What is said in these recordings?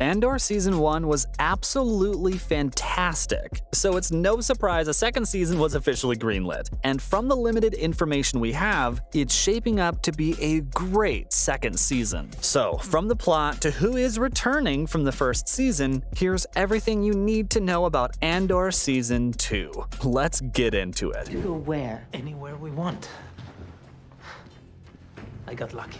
Andor Season 1 was absolutely fantastic, so it's no surprise a second season was officially greenlit. And from the limited information we have, it's shaping up to be a great second season. So, from the plot to who is returning from the first season, here's everything you need to know about Andor Season 2. Let's get into it. Go where? Anywhere we want. I got lucky.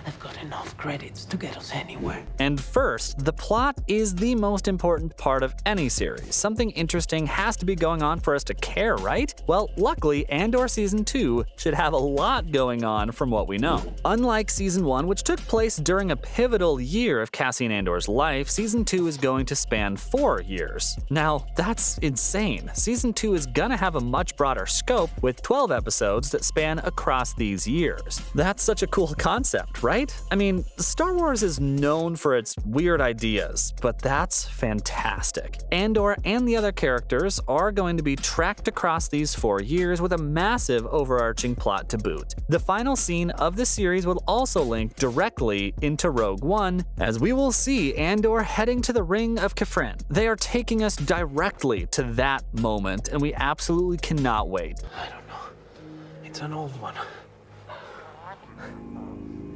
I've got enough credits to get us anywhere. And first, the plot is the most important part of any series. Something interesting has to be going on for us to care, right? Well, luckily, Andor Season 2 should have a lot going on from what we know. Unlike Season 1, which took place during a pivotal year of Cassian Andor's life, Season 2 is going to span 4 years. Now, that's insane. Season 2 is gonna have a much broader scope, with 12 episodes that span across these years. That's such a cool concept, right? I mean, Star Wars is known for its weird ideas, but that's fantastic. Andor and the other characters are going to be tracked across these 4 years with a massive overarching plot to boot. The final scene of the series will also link directly into Rogue One, as we will see Andor heading to the Ring of Kefren. They are taking us directly to that moment, and we absolutely cannot wait. I don't know. It's an old one.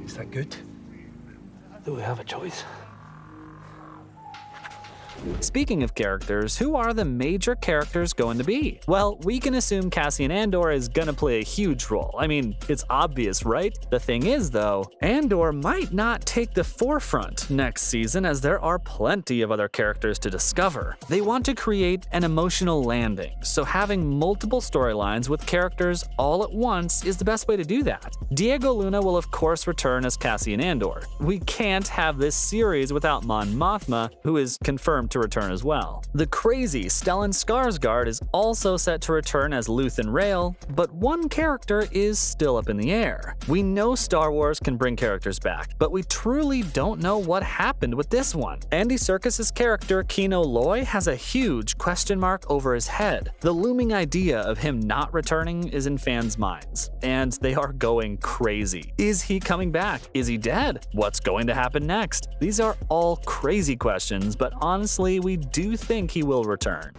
Is that good? Do we have a choice? Speaking of characters, who are the major characters going to be? Well, we can assume Cassian Andor is gonna play a huge role. I mean, it's obvious, right? The thing is, though, Andor might not take the forefront next season, as there are plenty of other characters to discover. They want to create an emotional landing, so having multiple storylines with characters all at once is the best way to do that. Diego Luna will of course return as Cassian Andor. We can't have this series without Mon Mothma, who is confirmed to return as well. The crazy Stellan Skarsgård is also set to return as Luthen Rael, but one character is still up in the air. We know Star Wars can bring characters back, but we truly don't know what happened with this one. Andy Serkis's character Kino Loy has a huge question mark over his head. The looming idea of him not returning is in fans' minds, and they are going crazy. Is he coming back? Is he dead? What's going to happen next? These are all crazy questions, but honestly, we do think he will return.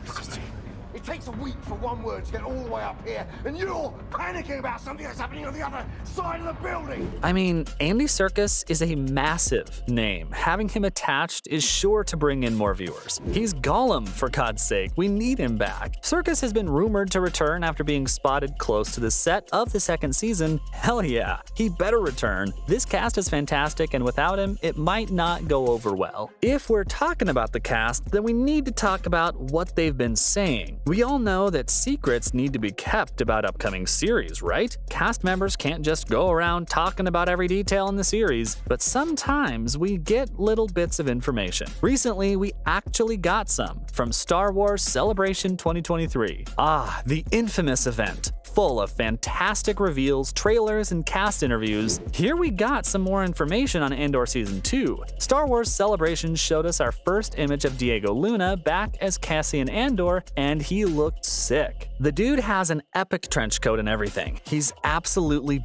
It takes a week for one word to get all the way up here, and you're panicking about something that's happening on the other side of the building! I mean, Andy Serkis is a massive name. Having him attached is sure to bring in more viewers. He's Gollum, for God's sake. We need him back. Serkis has been rumored to return after being spotted close to the set of the second season. Hell yeah, he better return. This cast is fantastic, and without him, it might not go over well. If we're talking about the cast, then we need to talk about what they've been saying. We all know that secrets need to be kept about upcoming series, right? Cast members can't just go around talking about every detail in the series, but sometimes we get little bits of information. Recently, we actually got some from Star Wars Celebration 2023. Ah, the infamous event. Full of fantastic reveals, trailers, and cast interviews. Here we got some more information on Andor Season 2. Star Wars Celebration showed us our first image of Diego Luna back as Cassian Andor, and he looked sick. The dude has an epic trench coat and everything. He's absolutely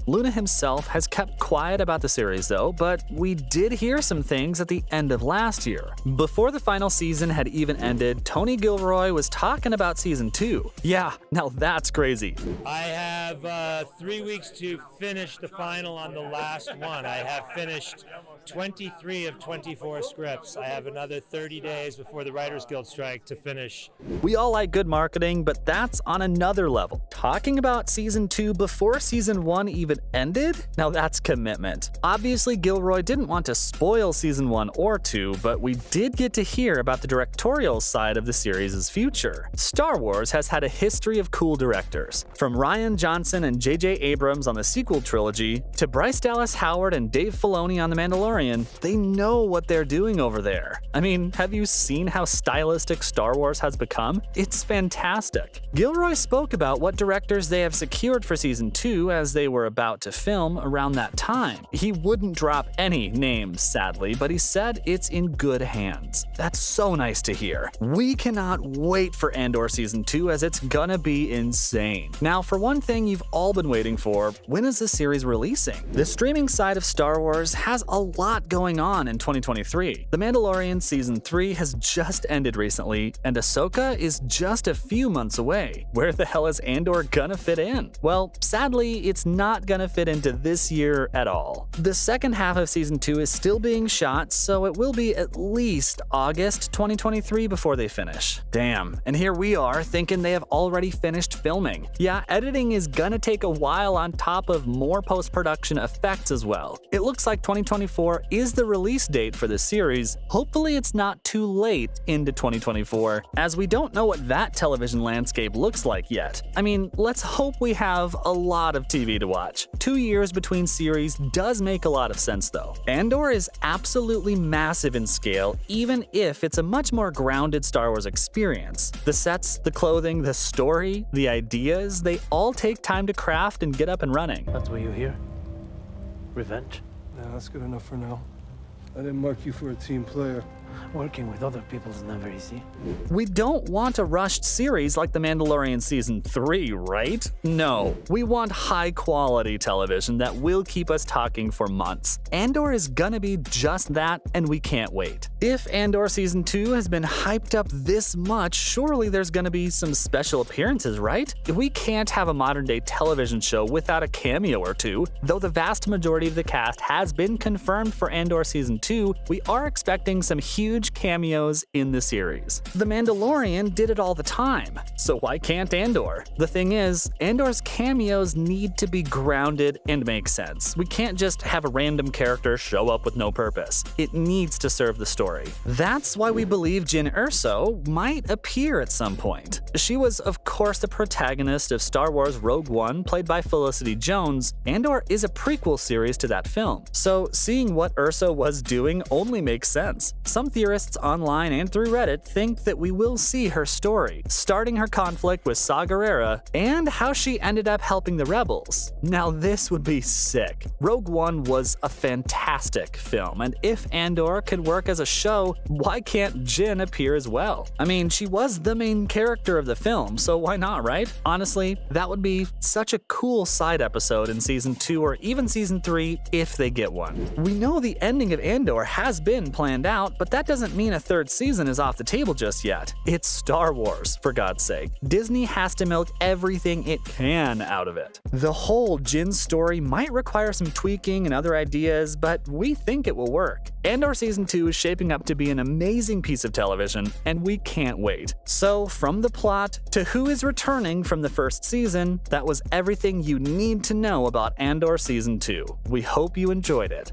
Luna himself has kept quiet about the series though, but we did hear some things at the end of last year. Before the final season had even ended, Tony Gilroy was talking about Season 2. Yeah, now that's crazy. I have 3 weeks to finish the final on the last one. I have finished 23 of 24 scripts. I have another 30 days before the Writers Guild strike to finish. We all like good marketing, but that's on another level. Talking about Season 2 before Season 1 even ended? Now that's commitment. Obviously, Gilroy didn't want to spoil Season 1 or 2, but we did get to hear about the directorial side of the series' future. Star Wars has had a history of cool directors. From Rian Johnson and J.J. Abrams on the sequel trilogy, to Bryce Dallas Howard and Dave Filoni on The Mandalorian, they know what they're doing over there. I mean, have you seen how stylistic Star Wars has become? It's fantastic. Gilroy spoke about what directors they have secured for Season 2 as they were about to film around that time. He wouldn't drop any names, sadly, but he said it's in good hands. That's so nice to hear. We cannot wait for Andor Season 2 as it's gonna be insane. Now, for one thing you've all been waiting for, when is the series releasing? The streaming side of Star Wars has a lot going on in 2023. The Mandalorian Season 3 has just ended recently, and Ahsoka is just a few months away. Where the hell is Andor gonna fit in? Well, sadly, it's not gonna fit into this year at all. The second half of Season 2 is still being shot, so it will be at least August 2023 before they finish. Damn, and here we are thinking they have already finished filming. Yeah, editing is gonna take a while on top of more post-production effects as well. It looks like 2024 is the release date for this series. Hopefully it's not too late into 2024, as we don't know what that television landscape looks like yet. I mean, let's hope we have a lot of TV to watch. 2 years between series does make a lot of sense though. Andor is absolutely massive in scale, even if it's a much more grounded Star Wars experience. The sets, the clothing, the story, the ideas, they all take time to craft and get up and running. That's why you're here? Revenge? Yeah, that's good enough for now. I didn't mark you for a team player. Working with other people is never easy. We don't want a rushed series like The Mandalorian Season 3, right? No, we want high-quality television that will keep us talking for months. Andor is gonna be just that, and we can't wait. If Andor Season 2 has been hyped up this much, surely there's gonna be some special appearances, right? We can't have a modern-day television show without a cameo or two. Though the vast majority of the cast has been confirmed for Andor Season 2, we are expecting some huge cameos in the series. The Mandalorian did it all the time, so why can't Andor? The thing is, Andor's cameos need to be grounded and make sense. We can't just have a random character show up with no purpose. It needs to serve the story. That's why we believe Jyn Erso might appear at some point. She was, of course, the protagonist of Star Wars Rogue One, played by Felicity Jones. Andor is a prequel series to that film, so seeing what Erso was doing only makes sense. Some theorists online and through Reddit think that we will see her story, starting her conflict with Saw Gerrera, and how she ended up helping the rebels. Now this would be sick. Rogue One was a fantastic film, and if Andor could work as a show, why can't Jyn appear as well? I mean, she was the main character of the film, so why not, right? Honestly, that would be such a cool side episode in Season 2 or even Season 3 if they get one. We know the ending of Andor has been planned out, but that doesn't mean a third season is off the table just yet. It's Star Wars, for God's sake. Disney has to milk everything it can out of it. The whole Jyn story might require some tweaking and other ideas, but we think it will work. Andor Season 2 is shaping up to be an amazing piece of television, and we can't wait. So, from the plot to who is returning from the first season, that was everything you need to know about Andor Season 2. We hope you enjoyed it.